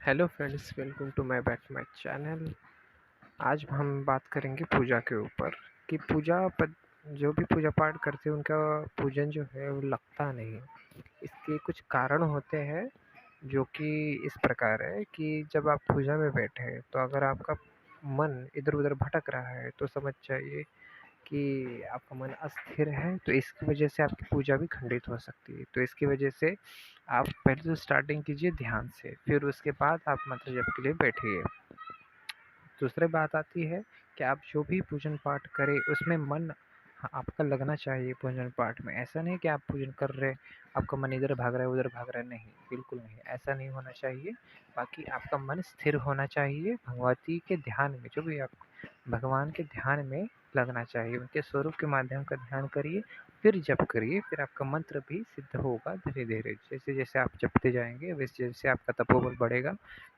Hello friends, welcome to my back my channel. आज हम बात करेंगे पूजा के ऊपर कि जो भी पूजा पाठ करते हैं उनका पूजन जो है वो लगता नहीं। इसके कुछ कारण होते हैं जो कि इस प्रकार है कि जब आप पूजा में बैठे हैं तो अगर आपका मन इधर उधर भटक रहा है तो समझ जाइए कि आपका मन अस्थिर है, तो इसकी वजह से आपकी पूजा भी खंडित हो सकती है। तो इसकी वजह से आप पहले तो स्टार्टिंग कीजिए ध्यान से, फिर उसके बाद आप मंत्र जप के लिए बैठिए। दूसरी बात आती है कि आप जो भी पूजन पाठ करें उसमें मन आपका लगना चाहिए पूजन पाठ में। ऐसा नहीं कि आप पूजन कर रहे, आपका मन इधर भाग रहा है उधर भाग रहा है, नहीं, बिल्कुल नहीं, ऐसा नहीं होना चाहिए। बाकी आपका मन स्थिर होना चाहिए भगवती के ध्यान में, जो भी आप भगवान के ध्यान में लगना चाहिए, उनके स्वरूप के माध्यम का ध्यान करिए, फिर जप करिए, फिर आपका मंत्र भी सिद्ध होगा धीरे धीरे। जैसे जैसे आप जपते जाएंगे वैसे जैसे आपका तपोबल बढ़ेगा,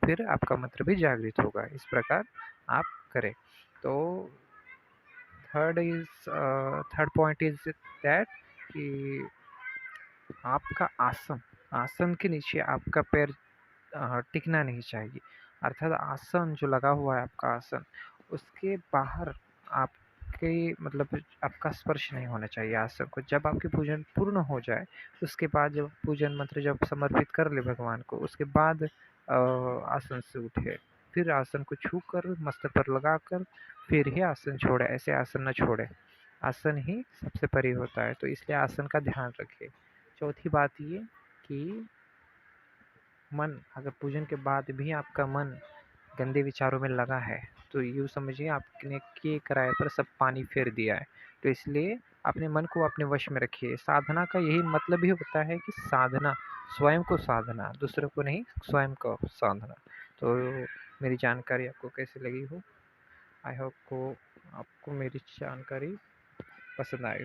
फिर आपका मंत्र भी जागृत होगा। इस प्रकार आप करें। तो थर्ड पॉइंट इज दैट कि आपका आसन आसन के नीचे आपका पैर टिकना नहीं चाहिए। अर्थात आसन जो लगा हुआ है आपका आसन, उसके बाहर आपके मतलब आपका स्पर्श नहीं होना चाहिए आसन को। जब आपकी पूजन पूर्ण हो जाए उसके बाद जब पूजन मंत्र जब समर्पित कर ले भगवान को, उसके बाद आसन से उठे, फिर आसन को छू कर मस्तक पर लगा कर फिर ही आसन छोड़े। ऐसे आसन न छोड़े, आसन ही सबसे परे होता है, तो इसलिए आसन का ध्यान रखिए। चौथी बात ये कि मन अगर पूजन के बाद भी आपका मन गंदे विचारों में लगा है तो यूँ समझिए आपने किए कराए पर सब पानी फेर दिया है। तो इसलिए अपने मन को अपने वश में रखिए। साधना का यही मतलब ही होता है कि साधना, स्वयं को साधना, दूसरों को नहीं, स्वयं को साधना। तो मेरी जानकारी आपको कैसी लगी हो? आई होप को आपको मेरी जानकारी पसंद आए।